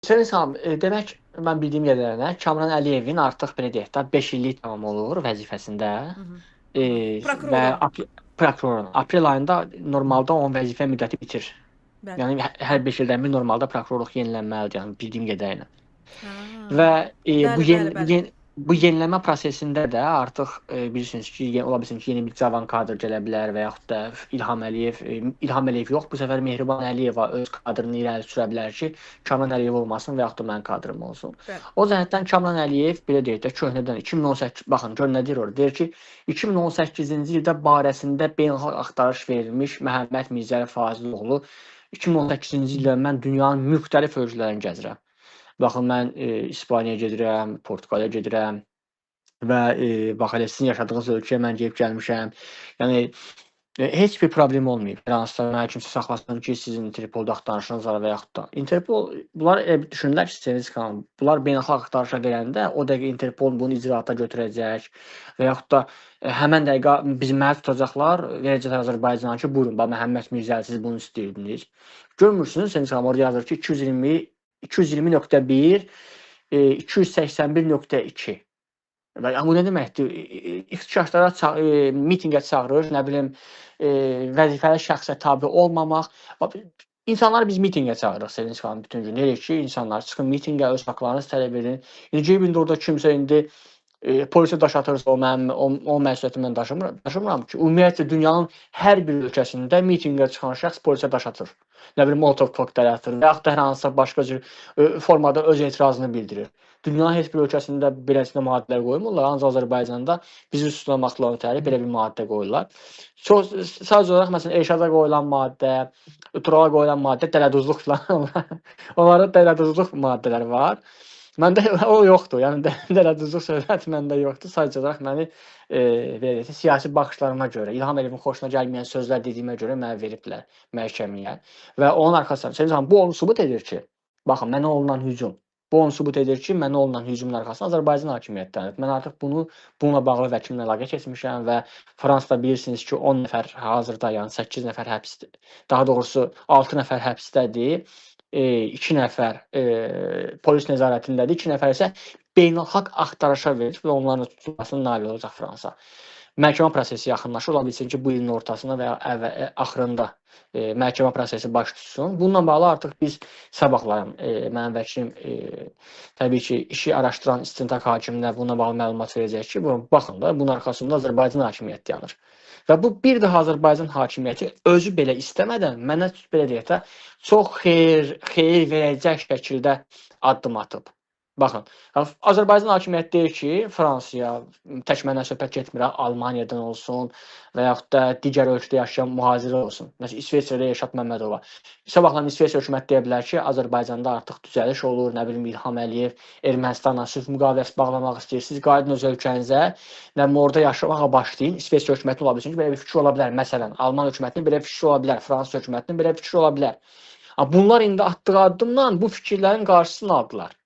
Hüseyn Sami, demək mən bildiyim qədərilə Kamran Əliyevin artıq belə deyək də 5 illik tamam olur vəzifəsində. Hı hı. E, Prokuror və olan. prokurorun aprel ayında normalda onun vəzifə müddəti bitir. Bəli. Yəni hər 5 ildən bir normalda prokurorluq yenilənməlidir, yəni bildiyim qədərilə. Ha. Və Bəli, bəli, bəli. bu yenilənmə prosesində də artıq bilirsiniz ki, ola bilsin ki, yeni bir cavan kadr gələ bilər və yaxud da İlham Əliyev yox, bu səfər Mehriban Əliyeva öz kadrını irəli sürə bilər ki, Kamran Əliyev olmasın və yaxud da mənim kadrım olsun. Bəli. O cəhətdən Kamran Əliyev belə deyək də köhnədən 2018 baxın gör nə deyir orada. Deyir ki, 2018-ci ildə barəsində beynəlxalq axtarış verilmiş Məhəmməd Mirzəli Faziloğlu 2018-ci ildə mən dünyanın müxtəlif ölkələrini gəzirəm. Baxın mən İspaniyaya gedirəm, Portuqaliya gedirəm və bax elə sizin yaşadığınız ölkəyə mən gedib gəlmişəm. Yəni heç bir problem olmayıb. Hər hansısa mənə kimsə saxlasın ki, sizin Interpolda axtarışınız var və yaxud da. Interpol bunlar düşünürlər ki, Seniz xanım, bunlar beynəlxalq axtarışa verəndə o dəqiqə Interpol bunu icraata götürəcək və yaxud da həmin dəqiqə bizi məhv tutacaqlar, verəcəklər Azərbaycana ki, buyurun, bax Məhəmməd Mirzəli siz bunu istəyirdiniz. Görmürsünüz, Seniz xanım orada yazır ki, 220.1 281.2. Bu nə deməkdir? İxtişaşlara mitinqə çağırır, nə bilim, vəzifəli şəxsə tabe olmamaq. İnsanları biz mitinqə çağırırıq Sevinç xanım bütün gün. Deyirik ki, insanlar çıxın mitinqə, öz haqlarınızı tələb edin. İndi cibində orada kimsə indi polisə daş atırsa o məsuliyyəti mən daşımıram ki, ümumiyyətlə dünyanın hər bir ölkəsində mitinqə çıxan şəxs polisə daş atır. Nə bilim Molotov kokteyli atır və yaxud da hər hansısa başqa cür formada öz etirazını bildirir. Dünyanın heç bir ölkəsində beləsinə maddələr qoymurlar, ancaq Azərbaycanda bizi suçlamaqla ötəri belə bir maddə qoyurlar. Sadəcə olaraq məsələn Elşada qoyulan maddə, Turala qoyulan maddə dələduzluq falan. Onların dələduzluq maddələri var. Məndə o yoxdur. Yəni dələduzluq söhbəti məndə yoxdur. Sadəcə olaraq məni belə deyək, siyasi baxışlarıma görə, İlham Əliyevin xoşuna gəlməyən sözlər dediyimə görə mənə veriblər məhkəməyə. Və onun arxasında Sevinç bu onu sübut edir ki, baxın mənə olunan hücum. Bu onu sübut edir ki, mənə olunan hücumun arxasında Azərbaycan hakimiyyətindədir. Mən artıq bununla bağlı vəkilimlə əlaqə keçmişəm və Fransada bilirsiniz ki, 10 nəfər hazırda, yəni 8 nəfər həbsdə, daha doğrusu 6 nəfər həbsdədir. 2 nəfər polis nəzarətindədir, 2 nəfər isə beynəlxalq axtarışa verilib və onların tutulmasına nail olacaq Fransa. Məhkəmə prosesi yaxınlaşır. Ola bilsin ki, bu ilin ortasında və ya axırında məhkəmə prosesi baş tutsun. Bununla bağlı artıq biz sabahlayın mənim vəkilim təbii ki, işi araşdıran istintaq hakiminə bununla bağlı məlumat verəcək ki, baxın da bunun arxasında Azərbaycan hakimiyyəti yanır. Və bu bir daha Azərbaycan hakimiyyəti özü belə istəmədən mənə belə deyək də çox xeyir verəcək şəkildə addım atıb. Baxın, Azərbaycan hakimiyyəti deyir ki, Fransaya, tək məndən söhbət getmir, Almaniyadan olsun və yaxud da digər ölkədə yaşayan mühacirlər olsun. Məsələn, İsveçrədə Rəşad Məmmədova. Sabahlan İsveç hökuməti deyə bilər ki, Azərbaycanda artıq düzəliş olur, nə bilim İlham Əliyev Ermənistanla sülh müqaviləsi bağlamaq istəyir. Siz qayıdın öz ölkənizə, nə bilim orada yaşamağa başlayın. İsveç hökuməti ola bilsin ki, belə bir fikir ola bilər. Məsələn, Alman hökumətinin belə bir fikri ola bilər, Fransız hökumətinin belə bir fikri ola bilər. Bunlar indi atdığı addımla bu fikirlərin qarşısını aldılar.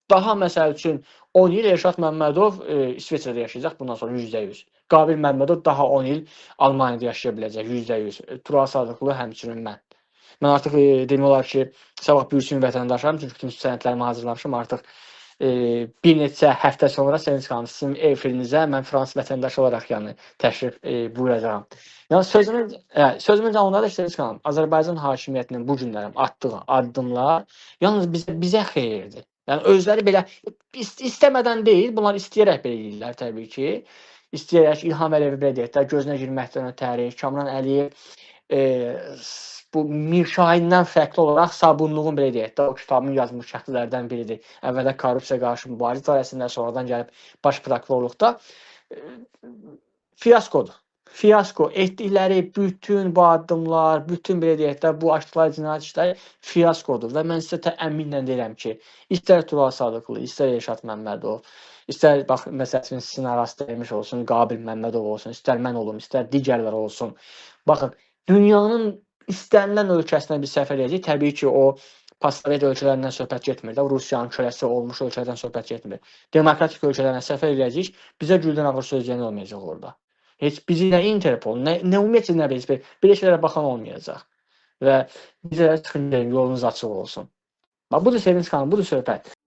Daha məsəl üçün 10 il Rəşad Məmmədov İsveçrədə yaşayacaq bundan sonra %100. Qabil Məmmədov daha 10 il Almaniyada yaşaya biləcək %100. Tural Sadıqlı həmçinin mən. Mən artıq demək olar ki, sabah bürsin vətəndaşlarım, çünki bütün sənədlərimi hazırlamışam. Artıq bir neçə həftə sonra Sevinç xanım sizin efirinizə mən fransız vətəndaşı olaraq yəni təşrif buyuracağam. Yəni sözümün canlıda da Sevinç xanım, Azərbaycan hakimiyyətinin bu günlərim atdığı addımlar yalnız bizə xeyirdir. Yəni özləri belə istəmədən deyil, bunlar istəyərək belə edirlər təbii ki. İstəyərək İlham Əliyev belə deyək də gözünə girməkdən ötəri, Kamran Əliyev bu Mirşahindən fərqli olaraq sabunluğun belə deyək də o kitabın yazmış şəxslərdən biridir. Əvvəldə korrupsiya qarşı mübarizə dairəsində, sonradan gəlib baş prokurorluqda fiaskodur. Fiasko etdikləri bütün bu addımlar, bütün belə deyək də bu açdıqları cinayət işləri fiaskodur və mən sizə əminlə deyirəm ki, istər Tural Sadıqlı, istər Rəşad Məmmədov, istər bax məsələn sizin arasında demiş olsun, Qabil Məmmədov olsun, istər mən olum, istər digərlər olsun. Baxın, dünyanın istənilən ölkəsinə bir səfər edəcək. Təbii ki, o postsovet ölkələrindən söhbət getmir də, Rusiyanın köləsi olmuş ölkələrdən söhbət getmir. Demokratik ölkələrdən səfər edəcək, bizə güldən ağır söz deyən olmayacaq orada. Heç bizi nə Interpol, nə ümumiyyətlə nə belə şeylərə baxan olmayacaq. Və bizə çıxın yolunuz açıq olsun. Bax budur Sevinç xanım, budur söhbət.